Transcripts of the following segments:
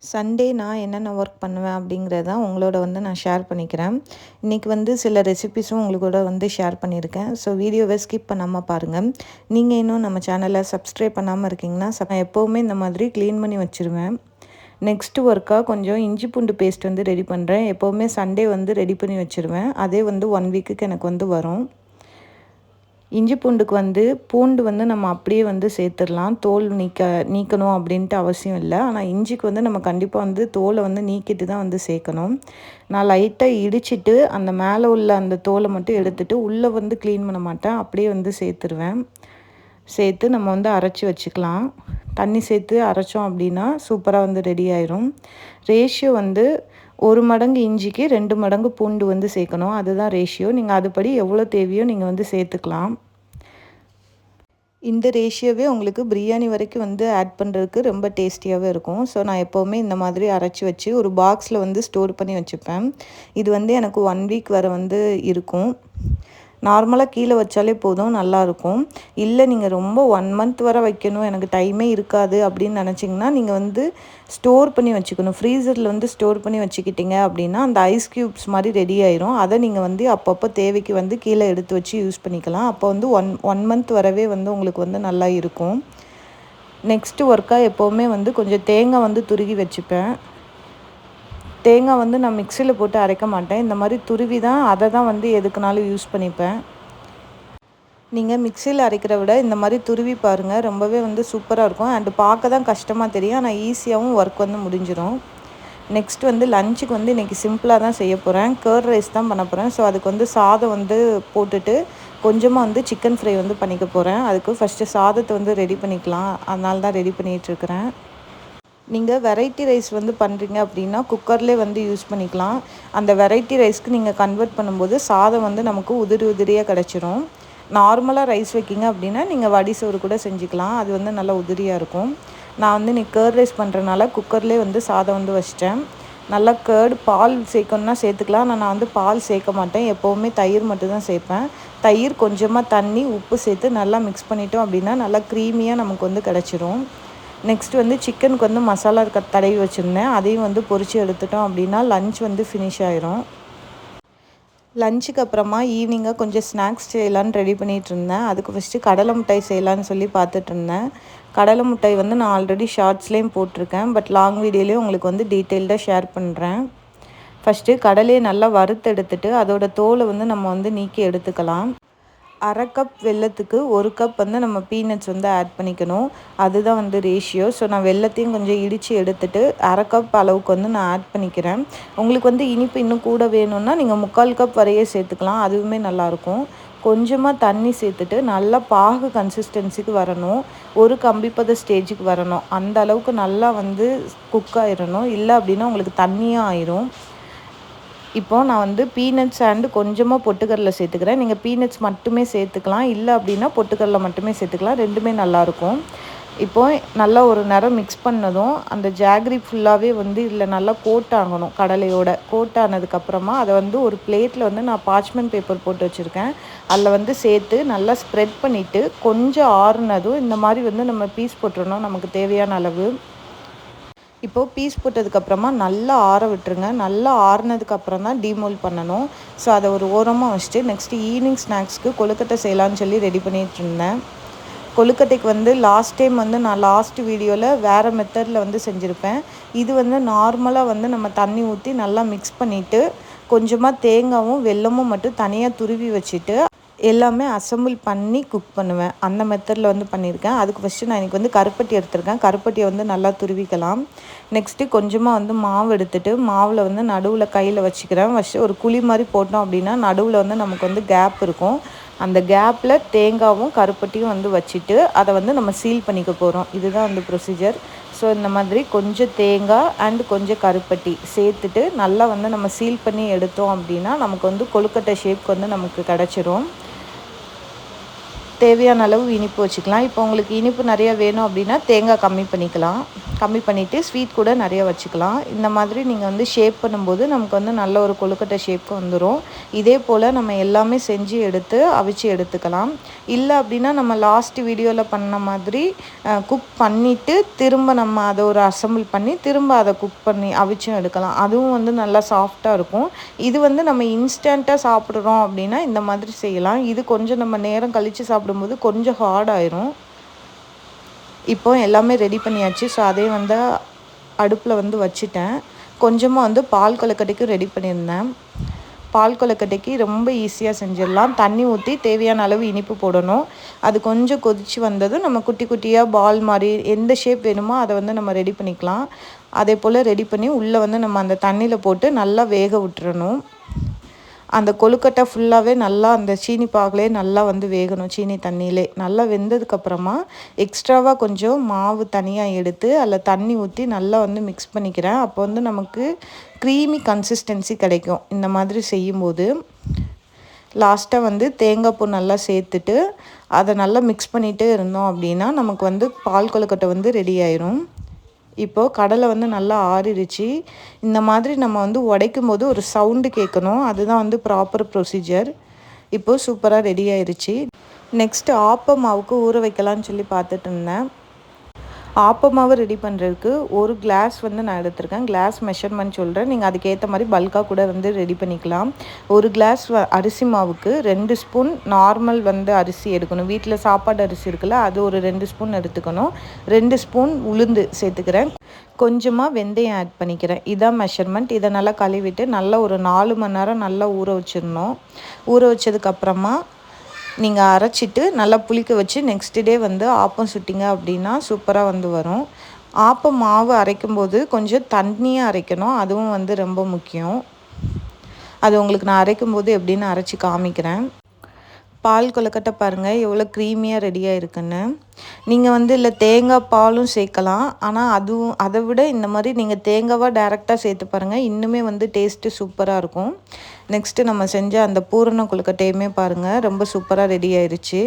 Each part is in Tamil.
சண்டே நான் என்னென்ன ஒர்க் பண்ணுவேன் அப்படிங்கிறத உங்களோட நான் ஷேர் பண்ணிக்கிறேன். இன்றைக்கி சில ரெசிபீஸும் உங்களோட ஷேர் பண்ணியிருக்கேன். ஸோ வீடியோவை ஸ்கிப் பண்ணாமல் பாருங்கள். நீங்கள் இன்னும் நம்ம சேனலை சப்ஸ்கிரைப் பண்ணாமல் இருக்கீங்கன்னா நான் எப்போவுமே இந்த மாதிரி க்ளீன் பண்ணி வச்சுருவேன். நெக்ஸ்ட்டு ஒர்க்காக கொஞ்சம் இஞ்சி பூண்டு பேஸ்ட் ரெடி பண்ணுறேன். எப்போவுமே சண்டே ரெடி பண்ணி வச்சுருவேன். அதே 1 வீக்குக்கு எனக்கு வரும். இஞ்சி பூண்டுக்கு பூண்டு நம்ம அப்படியே சேர்த்துடலாம். தோல் நீக்கணும் அப்படின்ட்டு அவசியம் இல்லை. ஆனால் இஞ்சிக்கு நம்ம கண்டிப்பாக தோலை நீக்கிட்டு தான் சேர்க்கணும். நான் லைட்டாக இடிச்சிட்டு அந்த மேலே உள்ள அந்த தோலை மட்டும் எடுத்துகிட்டு உள்ளே க்ளீன் பண்ண மாட்டேன். அப்படியே சேர்த்துருவேன். சேர்த்து நம்ம அரைச்சி வச்சுக்கலாம். தண்ணி சேர்த்து அரைச்சோம் அப்படின்னா சூப்பராக ரெடி ஆயிரும். ரேஷியோ 1 மடங்கு இஞ்சிக்கு 2 மடங்கு பூண்டு சேர்க்கணும். அதுதான் ரேஷியோ. நீங்கள் அதுபடி எவ்வளோ தேவையோ நீங்கள் சேர்த்துக்கலாம். இந்த ரேஷியோவே உங்களுக்கு பிரியாணி வரைக்கும் ஆட் பண்ணுறதுக்கு ரொம்ப டேஸ்டியாகவே இருக்கும். ஸோ நான் எப்போவுமே இந்த மாதிரி அரைச்சி வச்சு ஒரு பாக்ஸில் ஸ்டோர் பண்ணி வச்சுப்பேன். இது எனக்கு 1 வீக் வரை இருக்கும். நார்மலாக கீழே வச்சாலே போதும், நல்லாயிருக்கும். இல்லை நீங்கள் ரொம்ப 1 மந்த் வரை வைக்கணும், எனக்கு டைமே இருக்காது அப்படின்னு நினச்சிங்கன்னா நீங்கள் ஸ்டோர் பண்ணி வச்சுக்கணும். ஃப்ரீசரில் ஸ்டோர் பண்ணி வச்சுக்கிட்டிங்க அப்படின்னா அந்த ஐஸ் க்யூப்ஸ் மாதிரி ரெடி ஆயிரும். அதை நீங்கள் அப்பப்போ தேவைக்கு கீழே எடுத்து வச்சு யூஸ் பண்ணிக்கலாம். அப்போ 1 மந்த் வரவே உங்களுக்கு நல்லா இருக்கும். நெக்ஸ்ட்டு ஒர்க்காக எப்போவுமே கொஞ்சம் தேங்காய் துருகி வச்சுப்பேன். தேங்காய் நான் மிக்சியில் போட்டு அரைக்க மாட்டேன். இந்த மாதிரி துருவி தான் அதை தான் எதுக்குனாலும் யூஸ் பண்ணிப்பேன். நீங்கள் மிக்சியில் அரைக்கிற விட இந்த மாதிரி துருவி பாருங்கள், ரொம்பவே சூப்பராக இருக்கும். அண்டு பார்க்க தான் கஷ்டமாக தெரியும், ஆனால் ஈஸியாகவும் ஒர்க் முடிஞ்சிடும். நெக்ஸ்ட் லஞ்சுக்கு இன்றைக்கி சிம்பிளாக தான் செய்ய போகிறேன். கர்ட் ரைஸ் தான் பண்ண போகிறேன். ஸோ அதுக்கு சாதம் போட்டுட்டு கொஞ்சமாக சிக்கன் ஃப்ரை பண்ணிக்க போகிறேன். அதுக்கு ஃபஸ்ட்டு சாதத்தை ரெடி பண்ணிக்கலாம். அதனால தான் ரெடி பண்ணிகிட்ருக்கிறேன். நீங்கள் வெரைட்டி ரைஸ் பண்ணுறீங்க அப்படின்னா குக்கர்லேயே யூஸ் பண்ணிக்கலாம். அந்த வெரைட்டி ரைஸ்க்கு நீங்கள் கன்வெர்ட் பண்ணும்போது சாதம் நமக்கு உதிரி உதிரியாக கிடச்சிரும். நார்மலாக ரைஸ் வைக்கிங்க அப்படின்னா நீங்கள் வடி சோறு கூட செஞ்சுக்கலாம். அது நல்லா உதிரியாக இருக்கும். நான் இன்றைக்கி கர்ட் ரைஸ் பண்ணுறனால குக்கர்லேயே சாதம் வச்சிட்டேன். நல்லா கர்டு பால் சேர்க்கணுன்னா சேர்த்துக்கலாம். ஆனால் நான் பால் சேர்க்க மாட்டேன். எப்போவுமே தயிர் மட்டும்தான் சேர்ப்பேன். தயிர் கொஞ்சமாக தண்ணி உப்பு சேர்த்து நல்லா மிக்ஸ் பண்ணிட்டோம் அப்படின்னா நல்லா க்ரீமியாக நமக்கு கிடச்சிரும். நெக்ஸ்ட் சிக்கனுக்கு மசாலா தடவி வச்சுருந்தேன். அதையும் பொரித்து எடுத்துட்டோம் அப்படின்னா லன்ச் ஃபினிஷ் ஆயிரும். லஞ்சுக்கு அப்புறமா ஈவினிங்காக கொஞ்சம் ஸ்நாக்ஸ் செய்யலான்னு ரெடி பண்ணிகிட்டு இருந்தேன். அதுக்கு ஃபஸ்ட்டு கடலை மிட்டாய் செய்யலான்னு சொல்லி பார்த்துட்ருந்தேன். கடலை மிட்டாய் நான் ஆல்ரெடி ஷார்ட்ஸ்லேயும் போட்டிருக்கேன். பட் லாங் வீடியோலேயும் உங்களுக்கு டீட்டெயில்டாக ஷேர் பண்ணுறேன். ஃபஸ்ட்டு கடலையை நல்லா வறுத்து எடுத்துட்டு அதோட தோலை நம்ம நீக்கி எடுத்துக்கலாம். 1/2 கப் வெல்லத்துக்கு 1 கப் நம்ம பீனட்ஸ் ஆட் பண்ணிக்கணும். அதுதான் ரேஷியோ. ஸோ நான் வெல்லத்தையும் கொஞ்சம் இடித்து எடுத்துகிட்டு 1/2 கப் அளவுக்கு நான் ஆட் பண்ணிக்கிறேன். உங்களுக்கு இனிப்பு இன்னும் கூட வேணும்னா நீங்கள் 3/4 கப் வரையே சேர்த்துக்கலாம். அதுவுமே நல்லாயிருக்கும். கொஞ்சமாக தண்ணி சேர்த்துட்டு நல்லா பாகு கன்சிஸ்டன்சிக்கு வரணும். ஒரு கம்பிப்பத ஸ்டேஜுக்கு வரணும். அந்த அளவுக்கு நல்லா குக் ஆயிடணும். இல்லை அப்படின்னா உங்களுக்கு தண்ணியாக ஆயிரும். இப்போது நான் பீனட்ஸ் அண்டு கொஞ்சமாக பொட்டுக்கடலை சேர்த்துக்கிறேன். நீங்கள் பீனட்ஸ் மட்டுமே சேர்த்துக்கலாம். இல்லை அப்படின்னா பொட்டுக்கடலை மட்டுமே சேர்த்துக்கலாம். ரெண்டுமே நல்லாயிருக்கும். இப்போது நல்லா ஒரு நேரம் மிக்ஸ் பண்ணதும் அந்த ஜாகரி ஃபுல்லாகவே இதில் நல்லா கோட் ஆகணும். கடலையோட கோட் ஆனதுக்கப்புறமா அதை ஒரு பிளேட்டில் நான் பார்ச்மெண்ட் பேப்பர் போட்டு வச்சுருக்கேன். அதில் சேர்த்து நல்லா ஸ்ப்ரெட் பண்ணிவிட்டு கொஞ்சம் ஆறுனதும் இந்த மாதிரி நம்ம பீஸ் போட்டுறணும் நமக்கு தேவையான அளவு. இப்போது பீஸ் போட்டதுக்கப்புறமா நல்லா ஆற விட்டுருங்க. நல்லா ஆறுனதுக்கப்புறம் தான் டீமோல் பண்ணணும். ஸோ அதை ஒரு ஓரமாக வச்சுட்டு நெக்ஸ்ட்டு ஈவினிங் ஸ்நாக்ஸ்க்கு கொழுக்கட்டை செய்யலான்னு சொல்லி ரெடி பண்ணிகிட்டு இருந்தேன். கொழுக்கட்டைக்கு லாஸ்ட் டைம் நான் லாஸ்ட் வீடியோவில் வேறு மெத்தடில் செஞ்சுருப்பேன். இது நார்மலாக நம்ம தண்ணி ஊற்றி நல்லா மிக்ஸ் பண்ணிவிட்டு கொஞ்சமாக தேங்காயும் வெல்லமும் மட்டும் தனியாக துருவி வச்சுட்டு எல்லாமே அசம்பிள் பண்ணி குக் பண்ணுவேன். அந்த மெத்தடில் பண்ணியிருக்கேன். அதுக்கு ஃபஸ்ட்டு நான் இன்றைக்கி கருப்பட்டி எடுத்திருக்கேன். கருப்பட்டியை நல்லா துருவிக்கலாம். நெக்ஸ்ட்டு கொஞ்சமாக மாவு எடுத்துகிட்டு மாவில் நடுவில் கையில் வச்சுக்கிறேன். ஃபஸ்ட்டு ஒரு குழி மாதிரி போட்டோம் அப்படின்னா நடுவில் நமக்கு கேப் இருக்கும். அந்த கேப்பில் தேங்காயும் கருப்பட்டியும் வச்சுட்டு அதை நம்ம சீல் பண்ணிக்க போகிறோம். இதுதான் ப்ரொசீஜர். ஸோ இந்த மாதிரி கொஞ்சம் தேங்காய் அண்டு கொஞ்சம் கருப்பட்டி சேர்த்துட்டு நல்லா நம்ம சீல் பண்ணி எடுத்தோம் அப்படின்னா நமக்கு கொழுக்கட்டை ஷேப் நமக்கு கிடச்சிரும். தேவையான அளவு இனிப்பு வச்சுக்கலாம். இப்போ உங்களுக்கு இனிப்பு நிறையா வேணும் அப்படின்னா தேங்காய் கம்மி பண்ணிக்கலாம். கம்மி பண்ணிவிட்டு ஸ்வீட் கூட நிறைய வச்சுக்கலாம். இந்த மாதிரி நீங்கள் வந்து ஷேப் பண்ணும்போது நமக்கு வந்து நல்ல ஒரு கொழுக்கட்டை ஷேப்க்கு வந்துடும். இதே போல் நம்ம எல்லாமே செஞ்சு எடுத்து அவிச்சு எடுத்துக்கலாம். இல்லை அப்படின்னா நம்ம லாஸ்ட் வீடியோவில் பண்ண மாதிரி குக் பண்ணிவிட்டு திரும்ப நம்ம அதை ஒரு அசம்பிள் பண்ணி திரும்ப அதை குக் பண்ணி அவிச்சும் எடுக்கலாம். அதுவும் வந்து நல்லா சாஃப்டாக இருக்கும். இது வந்து நம்ம இன்ஸ்டண்ட்டாக சாப்பிட்றோம் அப்படின்னா இந்த மாதிரி செய்யலாம். இது கொஞ்சம் நம்ம நேரம் கழித்து சாப்பிடும்போது கொஞ்சம் ஹார்ட் ஆயிரும். இப்போ எல்லாமே ரெடி பண்ணியாச்சு. ஸோ அதே வந்து அடுப்பில் வந்து வச்சுட்டேன். கொஞ்சமாக வந்து பால் கொழுக்கட்டைக்கு ரெடி பண்ணியிருந்தேன். பால் கொழுக்கட்டைக்கு ரொம்ப ஈஸியாக செஞ்சிடலாம். தண்ணி ஊற்றி தேவையான அளவு இனிப்பு போடணும். அது கொஞ்சம் கொதித்து வந்ததும் நம்ம குட்டி குட்டியாக பால் மாதிரி எந்த ஷேப் வேணுமோ அதை வந்து நம்ம ரெடி பண்ணிக்கலாம். அதே போல் ரெடி பண்ணி உள்ளே வந்து நம்ம அந்த தண்ணியில் போட்டு நல்லா வேக விட்டுறணும். அந்த கொழுக்கட்டை ஃபுல்லாகவே நல்லா அந்த சீனி பாகுலே நல்லா வந்து வேகணும். சீனி தண்ணியிலே நல்லா வெந்ததுக்கப்புறமா எக்ஸ்ட்ராவாக கொஞ்சம் மாவு தனியாக எடுத்து அதில் தண்ணி ஊற்றி நல்லா வந்து மிக்ஸ் பண்ணிக்கிறேன். அப்போ வந்து நமக்கு க்ரீமி கன்சிஸ்டன்சி கிடைக்கும். இந்த மாதிரி செய்யும்போது லாஸ்ட்டாக வந்து தேங்காய் பூ நல்லா சேர்த்துட்டு அதை நல்லா மிக்ஸ் பண்ணிகிட்டே இருந்தோம் அப்படின்னா நமக்கு வந்து பால் கொழுக்கட்டை வந்து ரெடி ஆயிரும். இப்போது கடலை வந்து நல்லா ஆறிடுச்சு. இந்த மாதிரி நம்ம வந்து உடைக்கும் போது ஒரு சவுண்டு கேட்கணும். அதுதான் வந்து ப்ராப்பர் ப்ரொசீஜர். இப்போது சூப்பராக ரெடி ஆயிடுச்சு. நெக்ஸ்ட்டு ஆப்ப மாவுக்கு ஊற வைக்கலான்னு சொல்லி பார்த்துட்டு இருந்தேன். ஆப்ப மாவு ரெடி பண்ணுறதுக்கு ஒரு கிளாஸ் வந்து நான் எடுத்திருக்கேன். கிளாஸ் மெஷர்மெண்ட் சொல்கிறேன். நீங்கள் அதுக்கேற்ற மாதிரி பல்காக கூட வந்து ரெடி பண்ணிக்கலாம். ஒரு கிளாஸ் அரிசி மாவுக்கு 2 ஸ்பூன் நார்மல் வந்து அரிசி எடுக்கணும். வீட்டில் சாப்பாடு அரிசி இருக்குல்ல, அது ஒரு 2 ஸ்பூன் எடுத்துக்கணும். 2 ஸ்பூன் உளுந்து சேர்த்துக்கிறேன். கொஞ்சமாக வெந்தயம் ஆட் பண்ணிக்கிறேன். இதான் மெஷர்மெண்ட். இதை நல்லா கழுவிட்டு நல்லா ஒரு 4 மணி நேரம் நல்லா ஊற வச்சிடணும். ஊற வச்சதுக்கப்புறமா நீங்கள் அரைச்சிட்டு நல்லா புளிக்க வச்சு நெக்ஸ்ட் டே வந்து ஆப்பம் சுட்டிங்க அப்படின்னா சூப்பராக வந்து வரும். ஆப்பம் மாவு அரைக்கும்போது கொஞ்சம் தண்ணியாக அரைக்கணும். அதுவும் வந்து ரொம்ப முக்கியம். அது உங்களுக்கு நான் அரைக்கும்போது எப்படின்னு அரைச்சி காமிக்கிறேன். பால் கொழுக்கட்டை பாருங்கள் எவ்வளோ க்ரீமியாக ரெடியாக இருக்குன்னு. நீங்கள் வந்து இல்லை தேங்காய் பாலும் சேர்க்கலாம். ஆனால் அதுவும் அதை விட இந்த மாதிரி நீங்கள் தேங்காவாக டைரெக்டாக சேர்த்து பாருங்கள். இன்னுமே வந்து டேஸ்ட்டு சூப்பராக இருக்கும். நெக்ஸ்ட்டு நம்ம செஞ்ச அந்த பூரண கொழுக்கட்டையுமே பாருங்கள் ரொம்ப சூப்பராக ரெடி ஆயிடுச்சு.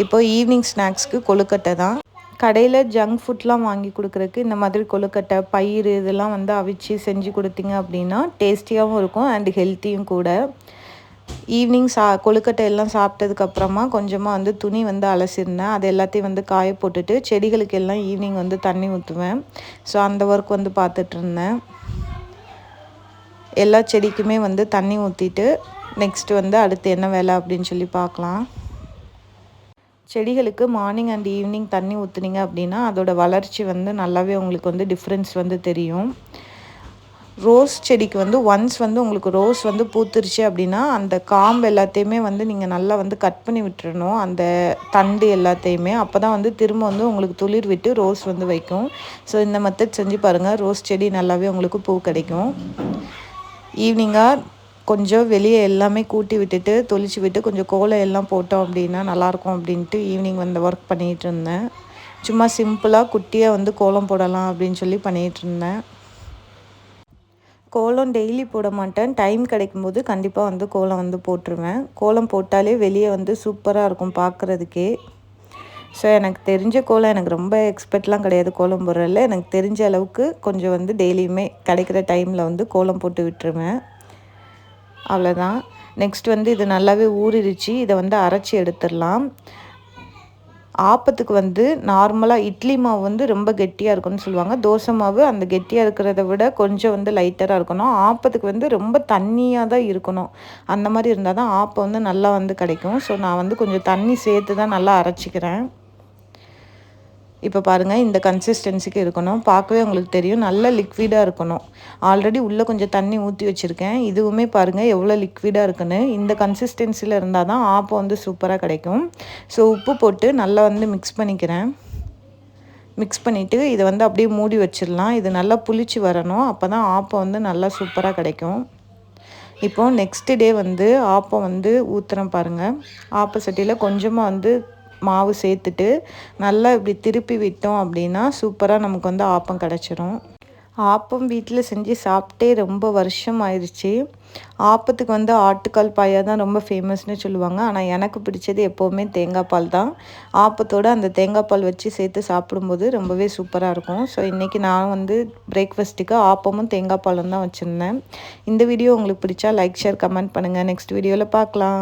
இப்போ ஈவினிங் ஸ்நாக்ஸ்க்கு கொழுக்கட்டை தான். கடையில் ஜங்க் ஃபுட்லாம் வாங்கி கொடுக்குறதுக்கு இந்த மாதிரி கொழுக்கட்டை பயிறு இதெல்லாம் வந்து அவிச்சு செஞ்சு கொடுத்தீங்க அப்படின்னா டேஸ்டியாகவும் இருக்கும் அண்ட் ஹெல்த்தியும் கூட. ஈவினிங் கொழுக்கட்டை எல்லாம் சாப்பிட்டதுக்கப்புறமா கொஞ்சமாக வந்து துணி வந்து அலசிருந்தேன். அது எல்லாத்தையும் வந்து காய போட்டுட்டு செடிகளுக்கு எல்லாம் ஈவினிங் வந்து தண்ணி ஊற்றுவேன். ஸோ அந்த ஒர்க் வந்து பார்த்துட்ருந்தேன். எல்லா செடிக்குமே வந்து தண்ணி ஊற்றிட்டு நெக்ஸ்ட்டு வந்து அடுத்து என்ன வேலை அப்படின்னு சொல்லி பார்க்கலாம். செடிகளுக்கு மார்னிங் அண்ட் ஈவினிங் தண்ணி ஊற்றுனீங்க அப்படின்னா அதோட வளர்ச்சி வந்து நல்லாவே உங்களுக்கு வந்து டிஃப்ரென்ஸ் வந்து தெரியும். ரோஸ் செடிக்கு வந்து ஒன்ஸ் வந்து உங்களுக்கு ரோஸ் வந்து பூத்துருச்சு அப்படின்னா அந்த காம்பு எல்லாத்தையுமே வந்து நீங்கள் நல்லா வந்து கட் பண்ணி விட்டுறணும். அந்த தண்டு எல்லாத்தையுமே அப்போ தான் வந்து திரும்ப வந்து உங்களுக்கு துளிர் விட்டு ரோஸ் வந்து வைக்கும். ஸோ இந்த மெத்தட் செஞ்சு பாருங்கள். ரோஸ் செடி நல்லாவே உங்களுக்கு பூ கிடைக்கும். ஈவினிங்காக கொஞ்சம் வெளியே எல்லாமே கூட்டி விட்டுட்டு தொளிச்சு விட்டு கொஞ்சம் கோலம் எல்லாம் போட்டோம் அப்படின்னா நல்லாயிருக்கும் அப்படின்ட்டு ஈவினிங் வந்து ஒர்க் பண்ணிகிட்டு இருந்தேன். சும்மா சிம்பிளாக குட்டியாக வந்து கோலம் போடலாம் அப்படின்னு சொல்லி பண்ணிகிட்டு இருந்தேன். கோலம் டெய்லி போட மாட்டேன். டைம் கிடைக்கும்போது கண்டிப்பாக வந்து கோலம் வந்து போட்டுருவேன். கோலம் போட்டாலே வெளியே வந்து சூப்பராக இருக்கும் பார்க்குறதுக்கே. ஸோ எனக்கு தெரிஞ்ச கோலம் எனக்கு ரொம்ப எக்ஸ்பர்ட்லாம் கிடையாது கோலம் போடுறதில்ல. எனக்கு தெரிஞ்ச அளவுக்கு கொஞ்சம் வந்து டெய்லியுமே கிடைக்கிற டைமில் வந்து கோலம் போட்டு விட்டுருவேன். அவ்வளோதான். நெக்ஸ்ட் வந்து இது நல்லாவே ஊறிடுச்சு. இதை வந்து அரைச்சி எடுத்துடலாம். ஆப்பத்துக்கு வந்து நார்மலாக இட்லி மாவு வந்து ரொம்ப கெட்டியாக இருக்கும்னு சொல்லுவாங்க. தோசை மாவு அந்த கெட்டியாக இருக்கிறத விட கொஞ்சம் வந்து லைட்டராக இருக்கணும். ஆப்பத்துக்கு வந்து ரொம்ப தண்ணியாக தான் இருக்கணும். அந்த மாதிரி இருந்தால் தான் ஆப்பம் வந்து நல்லா வந்து கிடைக்கும். ஸோ நான் வந்து கொஞ்சம் தண்ணி சேர்த்து தான் நல்லா அரைச்சிக்கிறேன். இப்போ பாருங்கள் இந்த கன்சிஸ்டன்சிக்கு இருக்கணும். பார்க்கவே உங்களுக்கு தெரியும் நல்ல லிக்விடாக இருக்கணும். ஆல்ரெடி உள்ளே கொஞ்சம் தண்ணி ஊற்றி வச்சுருக்கேன். இதுவுமே பாருங்கள் எவ்வளோ லிக்விடாக இருக்குன்னு. இந்த கன்சிஸ்டன்சியில் இருந்தால் தான் ஆப்பம் வந்து சூப்பராக கிடைக்கும். ஸோ உப்பு போட்டு நல்லா வந்து மிக்ஸ் பண்ணிக்கிறேன். மிக்ஸ் பண்ணிவிட்டு இதை வந்து அப்படியே மூடி வச்சிடலாம். இது நல்லா புளிச்சு வரணும். அப்போ தான் ஆப்பம் வந்து நல்லா சூப்பராக கிடைக்கும். இப்போது நெக்ஸ்ட் டே வந்து ஆப்பம் வந்து ஊற்றுறேன் பாருங்கள். ஆப்ப சட்டியில் கொஞ்சமாக வந்து மாவு சேர்த்துட்டு நல்லா இப்படி திருப்பி விட்டோம் அப்படின்னா சூப்பராக நமக்கு வந்து ஆப்பம் கிடச்சிரும். ஆப்பம் வீட்டில் செஞ்சு சாப்பிட்டே ரொம்ப வருஷம் ஆயிடுச்சு. ஆப்பத்துக்கு வந்து ஆட்டுக்கால் பாயா தான் ரொம்ப ஃபேமஸ்னு சொல்லுவாங்க. ஆனால் எனக்கு பிடிச்சது எப்போவுமே தேங்காய் பால் தான். ஆப்பத்தோடு அந்த தேங்காய் பால் வச்சு சேர்த்து சாப்பிடும்போது ரொம்பவே சூப்பராக இருக்கும். ஸோ இன்றைக்கி நான் வந்து பிரேக்ஃபாஸ்ட்டுக்கு ஆப்பமும் தேங்காய் பாலும் தான் வச்சுருந்தேன். இந்த வீடியோ உங்களுக்கு பிடிச்சா லைக், ஷேர், கமெண்ட் பண்ணுங்கள். நெக்ஸ்ட் வீடியோவில் பார்க்கலாம்.